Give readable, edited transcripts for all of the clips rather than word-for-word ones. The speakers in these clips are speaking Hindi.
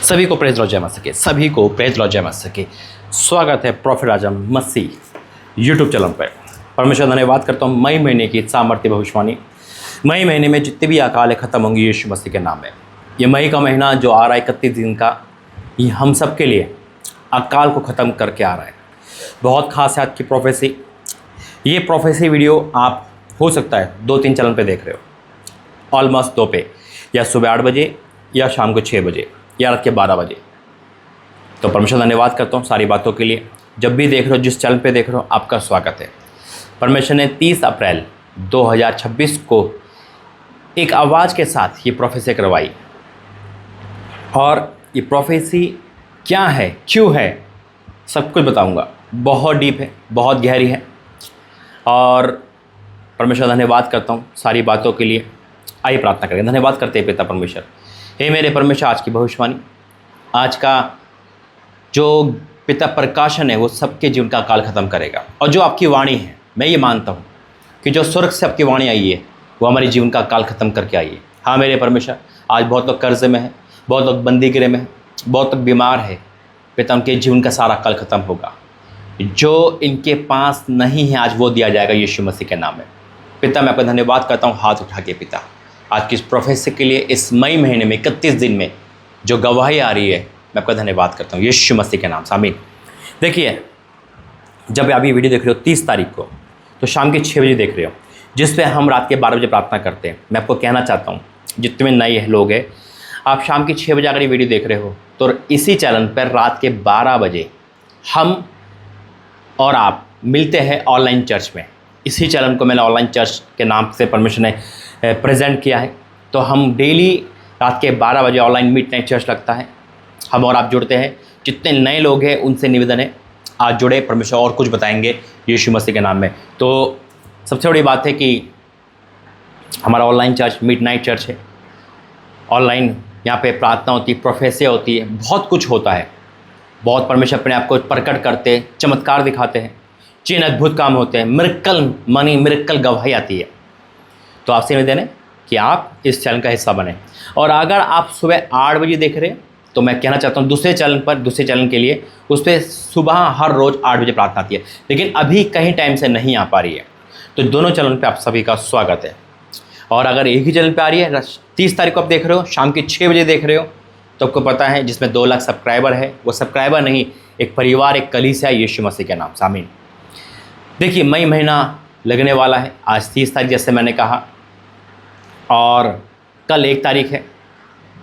सभी को प्रेज लॉर्ड जय मसीह, सभी को प्रेज लॉर्ड जय मसीह। स्वागत है प्रॉफिट आजम मसीह यूट्यूब चैनल पर। परमेश्वर धन्यवाद करता हूँ मई महीने की सामर्थ्य भविष्यवाणी। मई महीने में जितने भी अकाल ख़त्म होंगी यीशु मसीह के नाम में। ये मई का महीना जो आ रहा है 31 दिन का, ये हम सब के लिए अकाल को ख़त्म करके आ रहा है। बहुत खास है आज की प्रोफेसी। ये प्रोफेसी वीडियो आप हो सकता है 2-3 चैनल पे देख रहे हो, ऑलमोस्ट 2 पे, या सुबह 8 बजे या शाम को 6 बजे या रात के 12 बजे। तो परमेश्वर धन्यवाद करता हूँ सारी बातों के लिए। जब भी देख रहे हो, जिस चैनल पे देख रहे हो, आपका स्वागत है। परमेश्वर ने 30 अप्रैल 2026 को एक आवाज़ के साथ ये प्रोफेसी करवाई, और ये प्रोफेसी क्या है, क्यों है, सब कुछ बताऊंगा। बहुत डीप है, बहुत गहरी है, और परमेश्वर धन्यवाद करता हूँ सारी बातों के लिए। आइए प्रार्थना करें। धन्यवाद करते हैं पिता परमेश्वर। हे मेरे परमेश्वर, आज की भविष्यवाणी, आज का जो पिता प्रकाशन है वो सबके जीवन का काल ख़त्म करेगा। और जो आपकी वाणी है, मैं ये मानता हूँ कि जो स्वर्ग से आपकी वाणी आई है वो हमारे जीवन का काल ख़त्म करके आई है। हाँ मेरे परमेश्वर, आज बहुत लोग कर्ज़े में है, बहुत लोग बंदी गृह में है, बहुत लोग बीमार है। पिता, उनके जीवन का सारा काल ख़त्म होगा। जो इनके पास नहीं है आज वो दिया जाएगा यीशु मसीह के नाम में। पिता, मैं आपका धन्यवाद करता हूँ हाथ उठा के पिता, आज की इस प्रोफेसी के लिए। इस मई महीने में 31 दिन में जो गवाही आ रही है, मैं आपका धन्यवाद करता हूँ यीशु मसीह के नाम से, आमीन। देखिए, जब आप ये वीडियो देख रहे हो 30 तारीख को, तो शाम के 6 बजे देख रहे हो, जिस पे हम रात के 12 बजे प्रार्थना करते हैं। मैं आपको कहना चाहता हूँ, जितने नए लोग हैं, आप शाम के 6 बजे अगर ये वीडियो देख रहे हो, तो इसी चैनल पर रात के 12 बजे हम और आप मिलते हैं ऑनलाइन चर्च में। इसी चैनल को मैंने ऑनलाइन चर्च के नाम से परमेश्वर ने प्रेजेंट किया है। तो हम डेली रात के 12 बजे ऑनलाइन मिडनाइट चर्च लगता है, हम और आप जुड़ते हैं। जितने नए लोग हैं उनसे निवेदन है, आज जुड़े। परमेश्वर और कुछ बताएंगे यीशु मसीह के नाम में। तो सबसे बड़ी बात है कि हमारा ऑनलाइन चर्च मिडनाइट चर्च है। ऑनलाइन यहाँ पे प्रार्थना होती है, प्रोफेसी होती है, बहुत कुछ होता है। बहुत परमेश्वर अपने आप को प्रकट करते, चमत्कार दिखाते हैं, चिन्ह अद्भुत काम होते हैं, मिरेकल गवाही आती है। तो आपसे निवेदन है कि आप इस चैनल का हिस्सा बने। और अगर आप सुबह 8 बजे देख रहे हैं, तो मैं कहना चाहता हूँ दूसरे चैनल के लिए, उस पर सुबह हर रोज़ 8 बजे प्रार्थना आती है, लेकिन अभी कहीं टाइम से नहीं आ पा रही है। तो दोनों चैनल पे आप सभी का स्वागत है। और अगर एक ही चैनल पे आ रही है, 30 तारीख को आप देख रहे हो, शाम के 6 बजे देख रहे हो, तो आपको पता है जिसमें 2 लाख सब्सक्राइबर है, वो सब्सक्राइबर नहीं, एक परिवार, एक कलीसिया है यीशु मसीह के नाम से, आमीन। देखिए, मई महीना लगने वाला है। आज 30 तारीख जैसे मैंने कहा, और कल 1 तारीख है,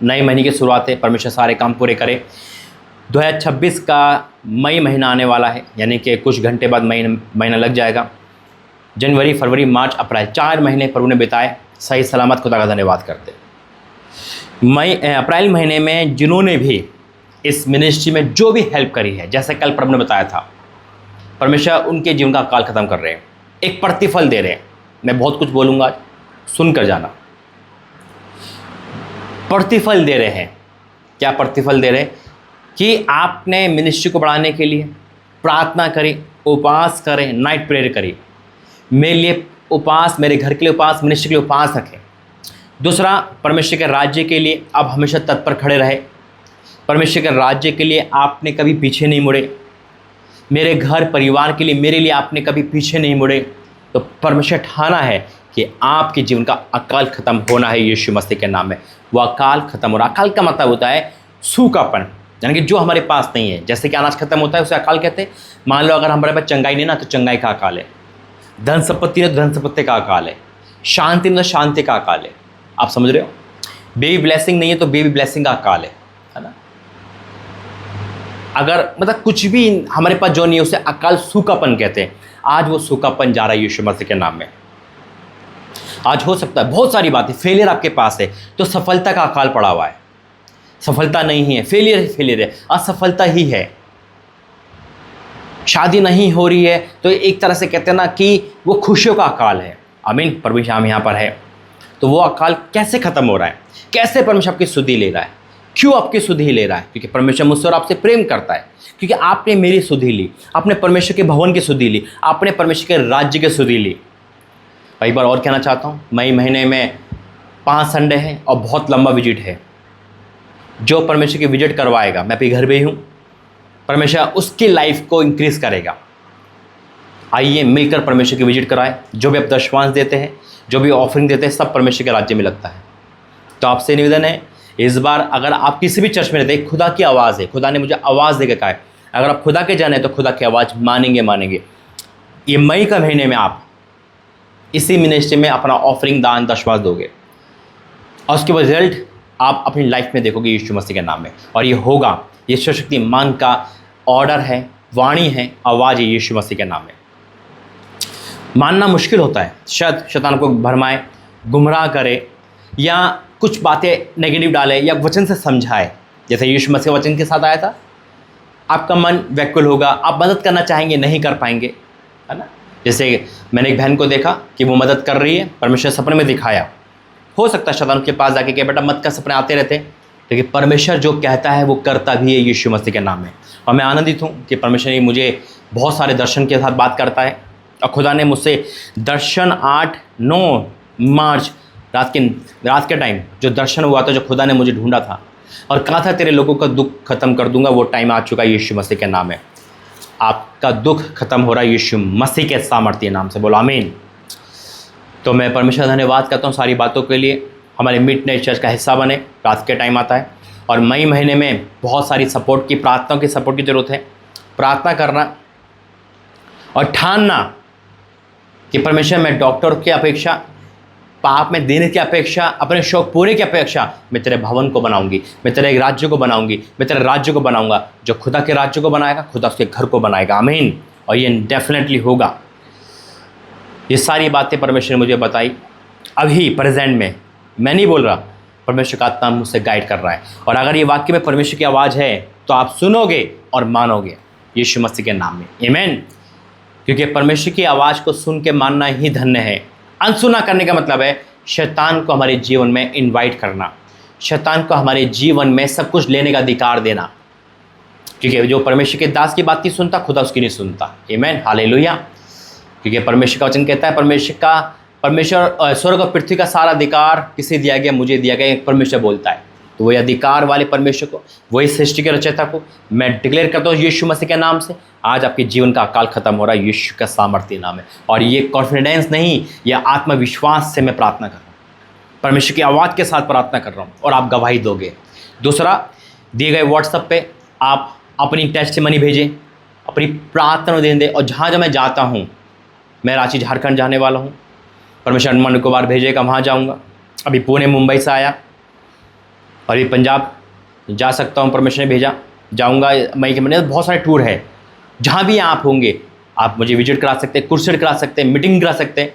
नए महीने की शुरुआत है। परमेश्वर सारे काम पूरे करे। 2026 का मई महीना आने वाला है, यानी कि कुछ घंटे बाद महीना लग जाएगा। जनवरी, फरवरी, मार्च, अप्रैल, 4 महीने प्रभु ने बिताए सही सलामत। खुदा का धन्यवाद करते। अप्रैल महीने में जिन्होंने भी इस मिनिस्ट्री में जो भी हेल्प करी है, जैसे कल प्रभु ने बताया था, परमेश्वर उनके जीवन का काल ख़त्म कर रहे हैं, एक प्रतिफल दे रहे हैं। मैं बहुत कुछ बोलूँगा, सुनकर जाना। प्रतिफल दे रहे हैं। क्या प्रतिफल दे रहे हैं? कि आपने मिनिस्ट्री को बढ़ाने के लिए प्रार्थना करी, उपवास करें, नाइट प्रेयर करी। मेरे लिए उपवास, मेरे घर के लिए उपवास, मिनिस्ट्री के लिए उपवास रखें। दूसरा, परमेश्वर के राज्य के लिए आप हमेशा तत्पर खड़े रहे। परमेश्वर के राज्य के लिए आपने कभी पीछे नहीं मुड़े। मेरे घर परिवार के लिए, मेरे लिए आपने कभी पीछे नहीं मुड़े। तो परमेश्वर ठाना है कि आपके जीवन का अकाल ख़त्म होना है यीशु मसीह के नाम में। वो अकाल ख़त्म हो रहा। अकाल का मतलब होता है सूखापन, यानी कि जो हमारे पास नहीं है। जैसे कि अनाज खत्म होता है उसे अकाल कहते हैं। मान लो अगर हमारे पास चंगाई नहीं ना, तो चंगाई का अकाल है। धन संपत्ति है तो धन संपत्ति का अकाल है। शांति नहीं तो शांति का अकाल है। आप समझ रहे हो? बेबी ब्लेसिंग नहीं है तो बेबी ब्लेसिंग का अकाल है ना। अगर मतलब कुछ भी हमारे पास जो नहीं है उसे अकाल, सूखापन कहते हैं। आज वो सूखापन जा रहा है यीशु मसीह के नाम में। आज हो सकता है बहुत सारी बातें, फेलियर आपके पास है तो सफलता का अकाल पड़ा हुआ है। सफलता नहीं है, फेलियर है, असफलता ही है। शादी नहीं हो रही है तो एक तरह से कहते हैं ना कि वो खुशियों का अकाल है, आमीन। परमेश्वर हम यहाँ पर है, तो वो अकाल कैसे ख़त्म हो रहा है? कैसे परमेश्वर आपकी सुधि ले रहा है? क्यों आपकी सुधि ले रहा है? क्योंकि परमेश्वर मुझसे और आपसे प्रेम करता है। क्योंकि आपने मेरी सुधि ली, आपने परमेश्वर के भवन की सुधि ली, आपने परमेश्वर के राज्य की सुधि ली। कई बार और कहना चाहता हूँ, मई महीने में 5 संडे हैं और बहुत लंबा विजिट है। जो परमेश्वर की विजिट करवाएगा, मैं आपके घर में ही हूँ, परमेश्वर उसकी लाइफ को इंक्रीज करेगा। आइए मिलकर परमेश्वर की विजिट कराएं। जो भी आप दशमांश देते हैं, जो भी ऑफरिंग देते हैं, सब परमेश्वर के राज्य में लगता है। तो आपसे निवेदन है, इस बार अगर आप किसी भी चर्च में रहते हैं, खुदा की आवाज़ है, खुदा ने मुझे आवाज़ देकर कहा है, अगर आप खुदा के जाने तो खुदा की आवाज़ मानेंगे। ये मई का महीने में आप इसी मिनिस्ट्री में अपना ऑफरिंग दान दशमांश दोगे और उसके बाद रिजल्ट आप अपनी लाइफ में देखोगे यीशु मसीह के नाम में। और ये होगा, ये शक्ति मान का ऑर्डर है, वाणी है, आवाज़ है यीशु मसीह के नाम में। मानना मुश्किल होता है, शायद शैतान को भरमाए, गुमराह करे या कुछ बातें नेगेटिव डाले या वचन से समझाए, जैसे यीशु मसीह वचन के साथ आया था। आपका मन व्याकुल होगा, आप मदद करना चाहेंगे, नहीं कर पाएंगे, है ना। जैसे मैंने एक बहन को देखा कि वो मदद कर रही है, परमेश्वर सपने में दिखाया। हो सकता है शैतान के पास जाके कि बेटा मत का सपने आते रहते, लेकिन परमेश्वर जो कहता है वो करता भी है यीशु मसीह के नाम में। और मैं आनंदित हूँ कि परमेश्वर मुझे बहुत सारे दर्शन के साथ बात करता है। और खुदा ने मुझसे दर्शन 8-9 मार्च रात के टाइम जो दर्शन हुआ था, जो खुदा ने मुझे ढूंढा था और कहा था तेरे लोगों का दुख खत्म कर दूंगा, वो टाइम आ चुका है यीशु मसीह के नाम में। आपका दुख खत्म हो रहा है यीशु मसीह के सामर्थ्य नाम से, बोलो आमीन। तो मैं परमेश्वर धन्यवाद करता हूँ सारी बातों के लिए। हमारे मिडनाइट चर्च का हिस्सा बने, रात के टाइम आता है और मई महीने में बहुत सारी सपोर्ट की, प्रार्थनाओं की सपोर्ट की ज़रूरत है। प्रार्थना करना और ठानना कि परमेश्वर मैं डॉक्टर की अपेक्षा, पाप में देने की अपेक्षा, अपने शौक पूरे की अपेक्षा मैं तेरे भवन को बनाऊंगी, मैं तेरे राज्य को बनाऊंगी, मैं तेरे राज्य को बनाऊंगा। जो खुदा के राज्य को बनाएगा, खुदा उसके घर को बनाएगा, आमीन। और ये डेफिनेटली होगा। ये सारी बातें परमेश्वर ने मुझे बताई अभी प्रेजेंट में, मैं नहीं बोल रहा, परमेश्वर का आत्मा मुझसे गाइड कर रहा है। और अगर ये वाक्य में परमेश्वर की आवाज़ है तो आप सुनोगे और मानोगे यीशु मसीह के नाम में, आमीन। क्योंकि परमेश्वर की आवाज़ को सुन के मानना ही धन्य है। अनसुना करने का मतलब है शैतान को हमारे जीवन में इनवाइट करना, शैतान को हमारे जीवन में सब कुछ लेने का अधिकार देना। क्योंकि जो परमेश्वर के दास की बात नहीं सुनता, खुदा उसकी नहीं सुनता, आमीन, हालेलुया। क्योंकि परमेश्वर का वचन कहता है, परमेश्वर स्वर्ग और पृथ्वी का सारा अधिकार किसे दिया गया, मुझे दिया गया, परमेश्वर बोलता है। तो वही अधिकार वाले परमेश्वर को, वही सृष्टि के रचयिता को मैं डिक्लेयर करता हूँ यीशु मसीह के नाम से, आज आपके जीवन का अकाल खत्म हो रहा है यीशु का सामर्थ्य नाम है। और ये कॉन्फिडेंस नहीं, यह आत्मविश्वास से मैं प्रार्थना कर रहा हूँ, परमेश्वर की आवाज़ के साथ प्रार्थना कर रहा हूँ और आप गवाही दोगे। दूसरा, दिए गए व्हाट्सएप पे आप अपनी टेस्टिमनी भेजें, अपनी प्रार्थना दें। और जहाँ जहाँ मैं जाता हूँ, मैं रांची झारखंड जाने वाला हूँ, परमेश्वर अंडमान निकोबार भेजेगा, वहाँ जाऊँगा। अभी पुणे मुंबई से आया और ये पंजाब जा सकता हूँ, परमेश्वर ने भेजा, जाऊँगा मई के महीने। बहुत सारे टूर है, जहाँ भी आप होंगे आप मुझे विजिट करा सकते हैं, कुर्सेड करा सकते हैं, मीटिंग करा सकते हैं,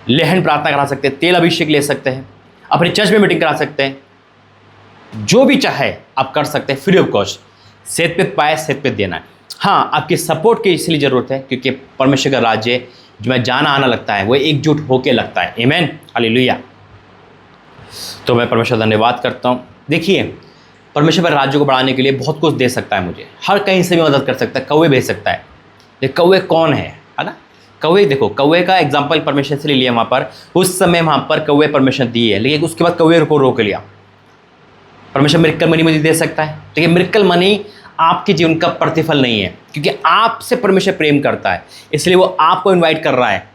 लेहन प्रार्थना करा सकते हैं, तेल अभिषेक ले सकते हैं, अपने चर्च में मीटिंग करा सकते हैं, जो भी चाहे आप कर सकते हैं फ्री ऑफ कॉस्ट। सेहत पे पाए, सेहत पे देना है। हाँ, आपकी सपोर्ट की इसलिए ज़रूरत है क्योंकि परमेश्वर का राज्य जो मैं जाना आना लगता है वो एकजुट होके लगता है, आमीन, हालेलुया। तो मैं परमेश्वर धन्यवाद करता हूँ। देखिए, परमेश्वर पर राज्य को बढ़ाने के लिए बहुत कुछ दे सकता है मुझे, हर कहीं से भी मदद कर सकता है, कौवे भेज सकता है। ये कौवे कौन है ना। कौवे, देखो कौवे का एग्जाम्पल परमेश्वर से ले लिया, वहाँ पर उस समय वहाँ पर कौवे परमेश्वर दिए है, लेकिन उसके बाद कौवे को रोक लिया। परमेश्वर मिरेकल मनी मुझे दे सकता है, लेकिन मिरेकल मनी आपके जीवन का प्रतिफल नहीं है, क्योंकि आपसे परमेश्वर प्रेम करता है, इसलिए वो आपको इनवाइट कर रहा है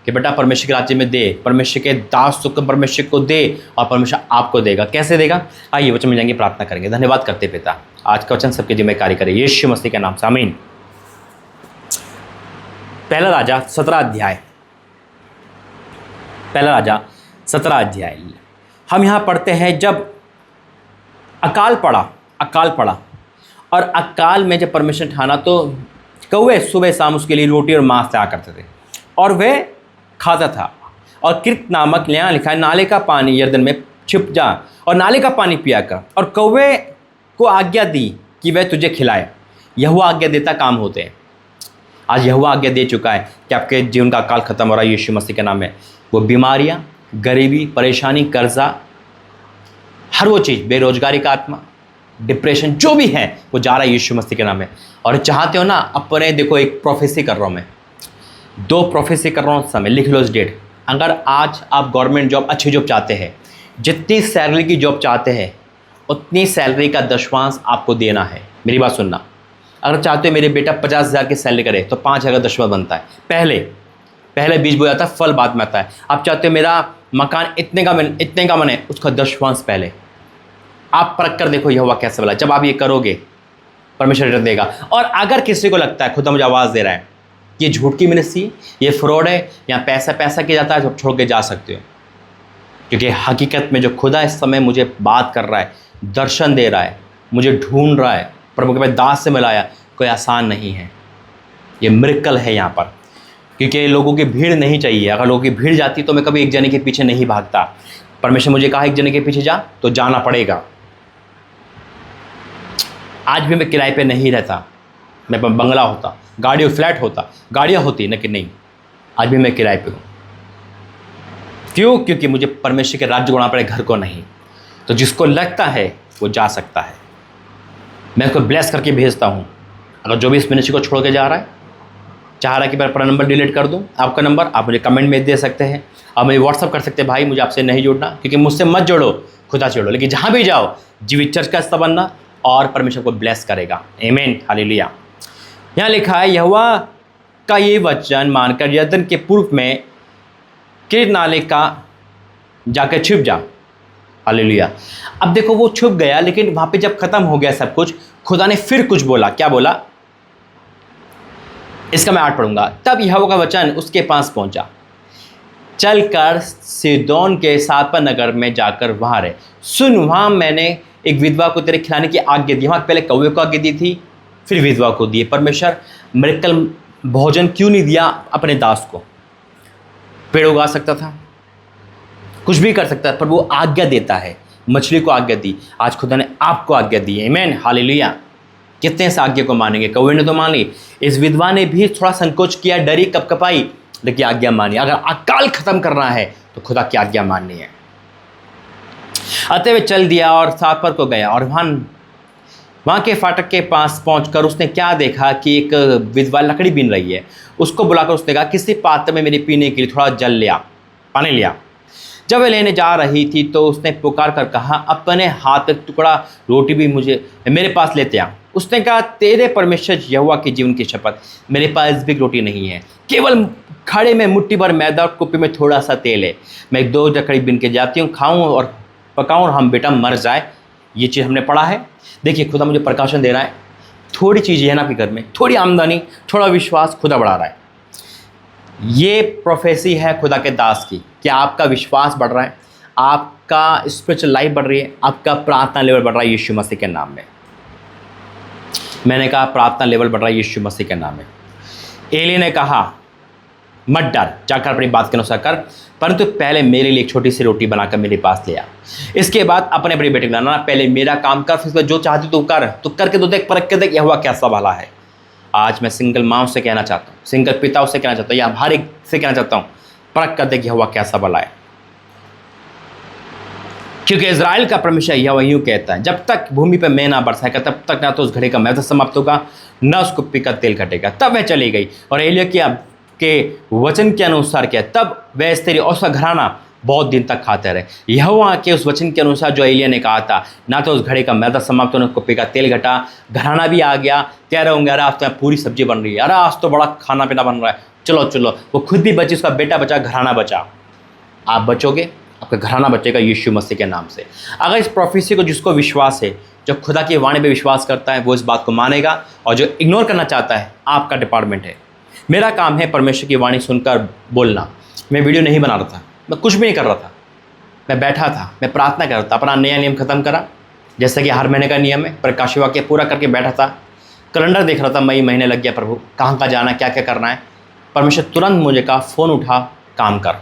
कि बेटा परमेश्वर के राज्य में दे, परमेश्वर के दास को परमेश्वर को दे और परमेश्वर आपको देगा। कैसे देगा? आइए वचन में जाएंगे, प्रार्थना करेंगे। धन्यवाद करते पिता, आज का वचन सबके जीवन में कार्य करे यीशु मसीह के नाम से, आमीन। पहला राजा 17 अध्याय हम यहाँ पढ़ते हैं, जब अकाल पड़ा और अकाल में जब परमेश्वर ठाना तो कौवे सुबह शाम उसके लिए रोटी और मांस तैयार करते थे और वह खाता था। और कृत नामक यहाँ लिखा है, नाले का पानी यरदन में छिप जा और नाले का पानी पिया कर, और कौवे को आज्ञा दी कि वह तुझे खिलाए। यहोवा आज्ञा देता काम होते हैं। आज यहोवा आज्ञा दे चुका है कि आपके जीवन का अकाल खत्म हो रहा है यीशु मसीह के नाम में। वो बीमारियाँ, गरीबी, परेशानी, कर्जा, हर वो चीज़, बेरोजगारी का आत्मा, डिप्रेशन, जो भी है वो जा रहा है यीशु मसीह के नाम में। और चाहते हो ना, अपने देखो एक प्रोफेसी कर रहा हूँ मैं, 2 प्रोफेसी कर रहा हूँ समय, लिख लो इस डेट। अगर आज आप गवर्नमेंट जॉब, अच्छी जॉब चाहते हैं, जितनी सैलरी की जॉब चाहते हैं, उतनी सैलरी का दशवांश आपको देना है। मेरी बात सुनना, अगर चाहते हो मेरे बेटा 50,000 की सैलरी करे तो 5,000 का दशवांश बनता है। पहले बीज बोया था, फल बाद में आता है। आप चाहते हो मेरा मकान इतने का बने, उसका दशवांश पहले। आप परख कर देखो यहोवा कैसे भला। जब आप ये करोगे परमेश्वर रिटर्न देगा। और अगर किसी को लगता है, खुदा मुझे आवाज़ दे रहा है, ये झूठ की मिनिस्ट्री, ये फ्रॉड है, या पैसा किया जाता है, जब छोड़ के जा सकते हो। क्योंकि हकीकत में जो खुदा इस समय मुझे बात कर रहा है, दर्शन दे रहा है, मुझे ढूंढ रहा है, प्रभु के दास से मिलाया, कोई आसान नहीं है। ये मिरेकल है यहाँ पर, क्योंकि लोगों की भीड़ नहीं चाहिए। अगर लोगों की भीड़ जाती तो मैं कभी एक जने के पीछे नहीं भागता। परमेश्वर मुझे कहा एक जने के पीछे जा, तो जाना पड़ेगा। आज भी मैं किराए पे नहीं रहता, मैं बंगला होता, गाड़ी फ्लैट होता, गाड़ियाँ होती, लेकिन नहीं, आज भी मैं किराए पे हूँ। क्यों? क्योंकि मुझे परमेश्वर के राज्य को आना पड़े, घर को नहीं। तो जिसको लगता है वो जा सकता है। मैं उसको ब्लेस करके भेजता हूँ। अगर जो भी इस मिनिस्ट्री को छोड़ के जा रहा है, चाह रहा है कि मैं अपना नंबर डिलीट कर दूँ, आपका नंबर आप मुझे कमेंट में दे सकते हैं। आप मुझे व्हाट्सअप कर सकते हैं, भाई मुझे आपसे नहीं जुड़ना, क्योंकि मुझसे मत जोड़ो, खुदा से जोड़ो। लेकिन जहाँ भी जाओ जीवित चर्च का हिस्सा बनना, और परमेश्वर को ब्लेस करेगा। आमीन, हालेलुया। यहाँ लिखा है, यहोवा का ये वचन मानकर यरदन के पूर्व में किरीत नाले का जाकर छुप जा। हालेलुया। अब देखो वो छुप गया, लेकिन वहाँ पे जब खत्म हो गया सब कुछ, खुदा ने फिर कुछ बोला। क्या बोला? इसका मैं 8 पढ़ूंगा। तब यहोवा का वचन उसके पास पहुंचा, चलकर सीदोन के सातपा नगर में जाकर वहाँ रहे। सुन, वहाँ मैंने एक विधवा को तेरे खिलाने की आज्ञा दी। वहाँ पहले कौवे को आज्ञा दी थी, फिर विधवा को दी। परमेश्वर मिरेकल भोजन क्यों नहीं दिया अपने दास को? पेड़ उगा सकता था, कुछ भी कर सकता है, पर वो आज्ञा देता है। मछली को आज्ञा दी, आज खुदा ने आपको आज्ञा दी है। आमीन, हालेलुया। कितने से आज्ञा को मानेंगे? कौवे ने तो मान ली, इस विधवा ने भी थोड़ा संकोच किया, डरी, कपकपाई, लेकिन आज्ञा मानी। अगर अकाल खत्म करना है तो खुदा की आज्ञा माननी है। अतः वे चल दिया और सातपर को गया, और वहाँ के फाटक के पास पहुंचकर उसने क्या देखा कि एक विधवा लकड़ी बीन रही है। उसको बुलाकर उसने कहा, किसी पात्र में मेरे पीने के लिए थोड़ा जल लिया, पानी लिया। जब वह लेने जा रही थी तो उसने पुकार कर कहा, अपने हाथ में टुकड़ा रोटी भी मुझे मेरे पास लेते आ। उसने कहा, तेरे परमेश्वर यहोवा के जीवन की शपथ, मेरे पास भी रोटी नहीं है, केवल खड़े में मुट्ठी भर मैदा और कुप्पी में थोड़ा सा तेल है। मैं 2 लकड़ी बीन के जाती हूँ, खाऊँ और पकाऊँ और हम बेटा मर जाए। ये चीज़ हमने पढ़ा है। देखिए खुदा मुझे प्रकाशन दे रहा है। थोड़ी चीज़ें है ना आपके घर में, थोड़ी आमदनी, थोड़ा विश्वास, खुदा बढ़ा रहा है। ये प्रोफेसी है खुदा के दास की। क्या आपका विश्वास बढ़ रहा है? आपका स्पिरिचुअल लाइफ बढ़ रही है? आपका प्रार्थना लेवल बढ़ रहा है यीशु मसीह के नाम में? मैंने कहा प्रार्थना लेवल बढ़ रहा है यीशु मसीह के नाम में। एली ने कहा, मत डर, जाकर अपनी बात के अनुसार कर, परंतु पहले मेरे लिए एक छोटी सी रोटी बनाकर मेरे पास ले आ। इसके बाद अपने अपनी बेटे को लाना। पहले मेरा काम कर, फिर जो चाहती तू कर, तो करके तो देख, परख के देख यहोवा कैसा भला है। आज मैं सिंगल माँ से कहना चाहता हूँ, सिंगल पिताओं से कहना चाहता हूँ, या हर एक से कहना चाहता हूँ, परख कर देख यहोवा कैसा भला है। क्योंकि इज़राइल का परमेश्वर यहोवा यूँ कहता है, जब तक भूमि पर मैं ना बरसाएगा तब तक ना तो उस घड़े का मैदा समाप्त होगा, न उस कुप्पी का तेल घटेगा। तब वह चली गई और एलिय्याह के वचन के अनुसार किया। तब वह स्त्री और उसका घराना बहुत दिन तक खाते रहे, यहोवा के उस वचन के अनुसार जो एलिय्याह ने कहा था। ना तो उस घड़े का मैदा समाप्त होने, कुप्पी का तेल घटा, घराना भी आ गया। कह रहे होंगे, अरे आज तो पूरी सब्जी बन रही है, अरे आज तो बड़ा खाना पीना बन रहा है, चलो चलो। वो खुद भी बची, उसका बेटा बचा, घराना बचा। आप बचोगे, आपका घराना बचेगा यीशु मसीह के नाम से। अगर इस प्रोफेसी को जिसको विश्वास है, जो खुदा की वाणी पे विश्वास करता है, वो इस बात को मानेगा। और जो इग्नोर करना चाहता है, आपका डिपार्टमेंट है। मेरा काम है परमेश्वर की वाणी सुनकर बोलना। मैं वीडियो नहीं बना रहा था, मैं कुछ भी नहीं कर रहा था, मैं बैठा था, मैं प्रार्थना कर रहा था। अपना नया नियम ख़त्म करा, जैसे कि हर महीने का नियम है, प्रकाश वाक्य पूरा करके बैठा था। कैलेंडर देख रहा था, मई महीने लग गया, प्रभु कहाँ का जाना, क्या क्या करना है। परमेश्वर तुरंत मुझे कहा, फ़ोन उठा, काम कर,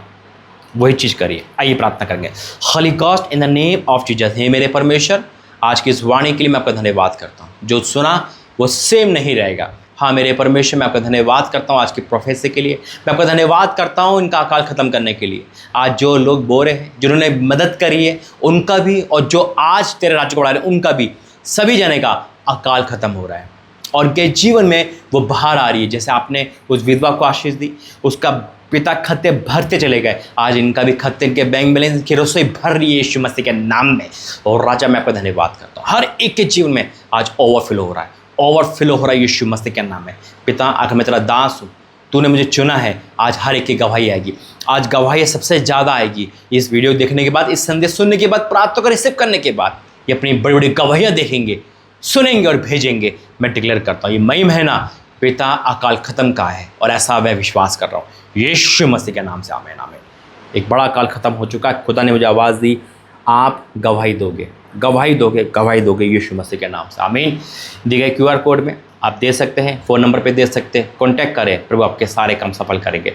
वही चीज़ करिए। आइए प्रार्थना करेंगे। Holy ghost in the name of Jesus. हे मेरे परमेश्वर, आज की इस वाणी के लिए मैं आपका धन्यवाद करता हूँ। जो सुना वो सेम नहीं रहेगा। हाँ मेरे परमेश्वर, मैं आपका धन्यवाद करता हूँ आज की प्रोफेसी के लिए। मैं आपका धन्यवाद करता हूँ इनका अकाल ख़त्म करने के लिए। आज जो लोग बोरे हैं, जिन्होंने मदद करी है उनका भी, और जो आज तेरे राज्य को बढ़ा रहे हैं उनका भी, सभी जने का अकाल ख़त्म हो रहा है और उनके जीवन में वो बाहर आ रही है। जैसे आपने उस विधवा को आशीष दी, उसका पिता खत्ते भरते चले गए, आज इनका भी खत्ते के बैंक बैलेंस की रसोई भर रही है यीशु मसीह के नाम में। और राजा मैं आपका धन्यवाद करता हूँ, हर एक के जीवन में आज ओवरफ्लो हो रहा है, ओवरफ्लो हो रहा है यीशु मसीह के नाम में। पिता आखिर मैं तेरा दास हूँ, तूने मुझे चुना है, आज हर एक की गवाही आएगी, आज गवाही सबसे ज़्यादा आएगी। इस वीडियो देखने के बाद, इस संदेश सुनने के बाद, प्रार्थना को रिसीव करने के बाद ये अपनी बड़ी बड़ी गवाहियाँ देखेंगे, सुनेंगे और भेजेंगे। मैं डिक्लेयर करता हूँ ये मई महीना पिता अकाल ख़त्म का है, और ऐसा मैं विश्वास कर रहा हूँ यीशु मसीह के नाम से। आमीन आमीन। एक बड़ा अकाल ख़त्म हो चुका है, खुदा ने मुझे आवाज़ दी, आप गवाही दोगे, गवाही दोगे, गवाही दोगे यीशु मसीह के नाम से। आमीन। दिए गए QR कोड में आप दे सकते हैं, फ़ोन नंबर पे दे सकते हैं, कॉन्टैक्ट करें, प्रभु आपके सारे काम सफल करेंगे।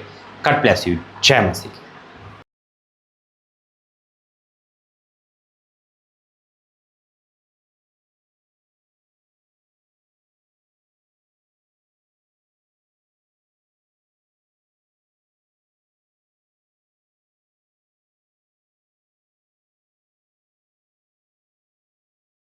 God bless you. जय मसीह।